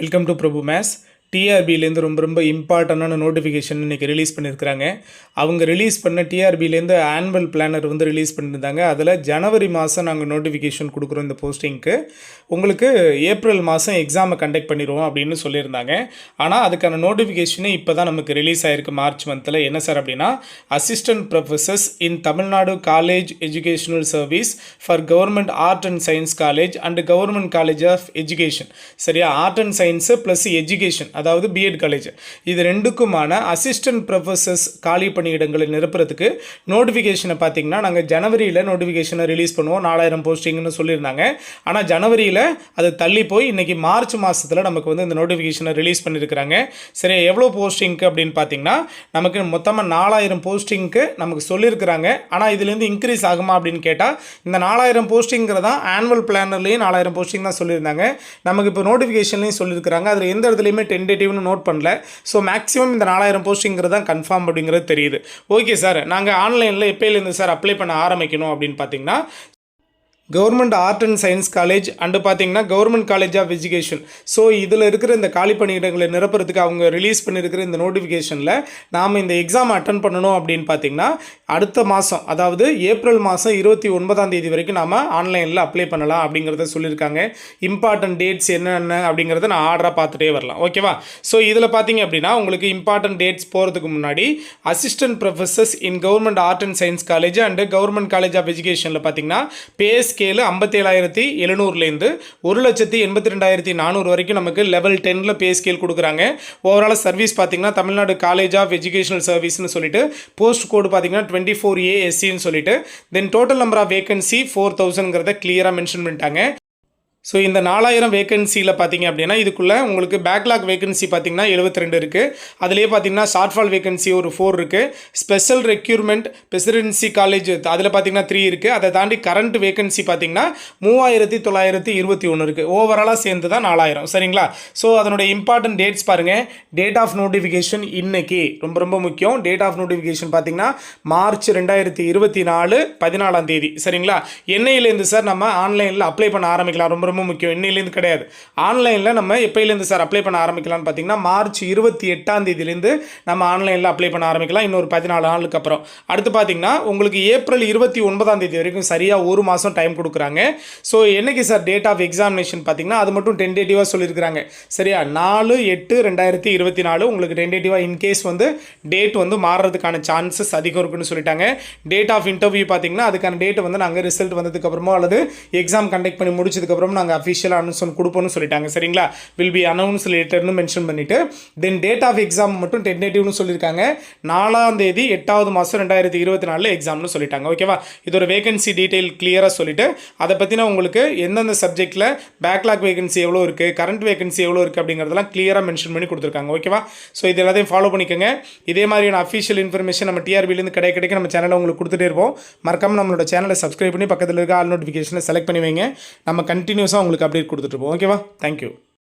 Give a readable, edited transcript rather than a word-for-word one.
Welcome to Prabhu maths. டிஆர்பிலேருந்து ரொம்ப இம்பார்ட்டண்டான நோட்டிஃபிகேஷன் இன்றைக்கி ரிலீஸ் பண்ணியிருக்கிறாங்க. அவங்க ரிலீஸ் பண்ண டிஆர்பிலேருந்து ஆனுவல் பிளானர் ரிலீஸ் பண்ணியிருந்தாங்க. அதில் ஜனவரி மாதம் நாங்கள் நோட்டிஃபிகேஷன் கொடுக்குறோம் இந்த போஸ்டிங்க்கு. உங்களுக்கு ஏப்ரல் மாதம் எக்ஸாமை கண்டக்ட் பண்ணிடுவோம் அப்படின்னு சொல்லியிருந்தாங்க. ஆனால் அதுக்கான நோட்டிஃபிகேஷனே இப்போ தான் நமக்கு ரிலீஸ் ஆகிருக்கு மார்ச் மந்தில். என்ன சார் அப்படின்னா, assistant professors in Tamil Nadu college educational service for government art and science college and government college of education. சரியா, art and science plus education, அதாவது பிஎட் காலேஜ், இது ரெண்டுக்குமான அசிஸ்டன்ட் ப்ரொஃபஸர்ஸ் காலி பணியிடங்களை நிரப்புறதுக்கு நோட்டிஃபிகேஷனை பார்த்தீங்கன்னா நாங்கள் ஜனவரியில் நோட்டிஃபிகேஷனை ரிலீஸ் பண்ணுவோம். 4000 போஸ்டிங்னு சொல்லியிருந்தாங்க. ஆனால் ஜனவரியில் அது தள்ளி போய் இன்றைக்கி மார்ச் மாதத்தில் நமக்கு இந்த நோட்டிஃபிகேஷனை ரிலீஸ் பண்ணியிருக்கிறாங்க. சரி, எவ்வளோ போஸ்டிங்க்கு அப்படின்னு பார்த்தீங்கன்னா நமக்கு மொத்தமாக 4000 போஸ்டிங்க்கு நமக்கு சொல்லியிருக்கிறாங்க. ஆனால் இதுலேருந்து இன்க்ரீஸ் ஆகுமா அப்படின்னு கேட்டால், இந்த 4000 போஸ்டிங்கிறதான் ஆனுவல் பிளானர்லேயும் 4000 போஸ்டிங் தான் சொல்லியிருந்தாங்க. நமக்கு இப்போ நோட்டிஃபிகேஷன்லேயும் சொல்லியிருக்கிறாங்க. அதில் எந்த இடத்துலையுமே டென்டேட்டிவ்னு நோட் பண்ணல. ஸோ மேக்ஸிமம் இந்த 4000 போஸ்டிங்கிறது தான் கன்ஃபார்ம் அப்படிங்கிறது தெரியுது. ஓகே சார், நாங்கள் ஆன்லைனில் எப்போலேருந்து சார் அப்ளை பண்ண ஆரம்பிக்கணும் அப்படின்னு பார்த்தீங்கன்னா, government art and science college and பார்த்தீங்கன்னா government college of education. So இதில் இருக்கிற இந்த காலி பணியிடங்களை நிரப்புறதுக்கு அவங்க ரிலீஸ் பண்ணியிருக்கிற இந்த நோட்டிஃபிகேஷனில் நாம் இந்த எக்ஸாம் அட்டன் பண்ணணும் அப்படின்னு பார்த்தீங்கன்னா அடுத்த மாதம், அதாவது ஏப்ரல் மாதம் 29 வரைக்கும் நாம் ஆன்லைனில் அப்ளை பண்ணலாம் அப்படிங்கிறத சொல்லியிருக்காங்க. இம்பார்ட்டன்ட் டேட்ஸ் என்னென்ன அப்படிங்கிறத நான் ஆர்டராக பார்த்துட்டே வரலாம். ஓகேவா? ஸோ இதில் பார்த்தீங்க அப்படின்னா உங்களுக்கு இம்பார்ட்டன்ட் டேட்ஸ் போகிறதுக்கு முன்னாடி assistant professors in government art and science college and government college of எஜுகேஷனில் பார்த்தீங்கன்னா பேஸ் ஸ்கேலு 57,700லேருந்து 1,82,400 வரைக்கும் நமக்கு லெவல் 10ல் பே ஸ்கேல் கொடுக்குறாங்க. ஓவரால் சர்வீஸ் பார்த்தீங்கன்னா தமிழ்நாடு காலேஜ் ஆஃப் எஜுகேஷனல் சர்வீஸ்னு சொல்லிட்டு போஸ்ட் கோடு பார்த்தீங்கன்னா 24ASCன்னு சொல்லிட்டு then total number of vacancy 4000ங்கிறத கிளியராக மென்ஷன் பண்ணிட்டாங்க. ஸோ இந்த 4000 வேகன்சியில் பார்த்தீங்க அப்படின்னா இதுக்குள்ளே உங்களுக்கு பேக்லாக் வேகன்சி பார்த்தீங்கன்னா 72 இருக்குது. அதிலே பார்த்தீங்கன்னா ஷார்ட்ஃபால் வேகன்சி ஒரு 4 இருக்குது. ஸ்பெஷல் ரெக்யூர்மெண்ட் பிரசிடென்சி காலேஜ் அதில் பார்த்தீங்கன்னா 3 இருக்குது. அதை தாண்டி கரண்ட் வேகன்சி பார்த்தீங்கன்னா 3921 இருக்குது. ஓவராலாக சேர்ந்து தான் 4000. சரிங்களா? ஸோ அதனுடைய இம்பார்ட்டன்ட் டேட்ஸ் பாருங்கள். டேட் ஆஃப் நோட்டிஃபிகேஷன் இன்னைக்கு ரொம்ப முக்கியம். டேட் ஆஃப் நோட்டிஃபிகேஷன் பார்த்தீங்கன்னா மார்ச் 2024 14ஆம் தேதி. சரிங்களா? என்னையிலேருந்து சார் நம்ம ஆன்லைனில் அப்ளை பண்ண ஆரம்பிக்கலாம்? ரொம்ப முக்கியம். இன்னையிலேருந்து கிடையாது, ஆன்லைனில் நம்ம எப்பயிலேருந்து சார் அப்ளை பண்ண ஆரம்பிக்கலாம்னு பார்த்தீங்கன்னா மார்ச் 28ஆம் தேதியிலேருந்து நம்ம ஆன்லைனில் அப்ளை பண்ண ஆரம்பிக்கலாம். இன்னொரு 14 நாளுக்கு அப்புறம். அடுத்து பார்த்தீங்கன்னா உங்களுக்கு ஏப்ரல் 29ஆம் தேதி வரைக்கும் சரியாக ஒரு மாதம் டைம் கொடுக்குறாங்க. ஸோ என்னைக்கு சார் டேட் ஆஃப் எக்ஸாமினேஷன் பார்த்தீங்கன்னா அது மட்டும் டென்டேட்டிவாக சொல்லியிருக்கிறாங்க. சரியா, 4/8/2024 உங்களுக்கு டென்டேட்டிவாக இன்கேஸ் டேட் மாறுறதுக்கான சான்சஸ் அதிகம் இருக்குன்னு சொல்லிட்டாங்க. டேட் ஆஃப் இன்டர்வியூ பார்த்தீங்கன்னா அதுக்கான டேட் நாங்கள் ரிசல்ட் வந்ததுக்கப்புறமோ அல்லது எக்ஸாம் கண்டக்ட் பண்ணி முடிச்சதுக்கப்புறம் நாங்கள் அஃபிஷியல் அனௌன்ஸ்மெண்ட் கொடுப்போம்னு சொல்லிட்டாங்க. சரிங்களா? வில் பி அனௌன்ஸ் லேட்டர்னு மென்ஷன் பண்ணிவிட்டு தென் டேட் ஆஃப் எக்ஸாம் மட்டும் டென்டேட்டிவ்னு சொல்லியிருக்காங்க. 4ஆம் தேதி 8வது மாதம் 2024 எக்ஸாம்னு சொல்லிட்டாங்க. ஓகேவா? இது ஒரு வேகன்சி டீட்டெயில் கிளியராக சொல்லிவிட்டு அதை பற்றின உங்களுக்கு எந்தெந்த சப்ஜெக்டில் பேக்லாக் வேகன்சி எவ்வளோ இருக்குது, கரண்ட் வேகன்சி எவ்வளோ இருக்குது அப்படிங்கிறதெல்லாம் கிளியராக மென்ஷன் பண்ணி கொடுத்துருக்காங்க. ஓகேவா? ஸோ இது எல்லாத்தையும் ஃபாலோ பண்ணிக்கோங்க. இதே மாதிரியான அஃபிஷியல் இன்ஃபர்மேஷன் நம்ம டிஆர்பிலேருந்து கிடைக்க நம்ம சேனலில் உங்களுக்கு கொடுத்துட்டே இருப்போம். மறக்காமல் நம்மளோட சேனலை சப்ஸ்கிரைப் பண்ணி பக்கத்தில் இருக்க ஆல் நோட்டிஃபிகேஷனை செலக்ட் பண்ணி வைங்க. நம்ம கண்டினியூஸாக உங்களுக்கு அப்டேட் கொடுத்துட்ருப்போம். ஓகேவா? தேங்க்யூ.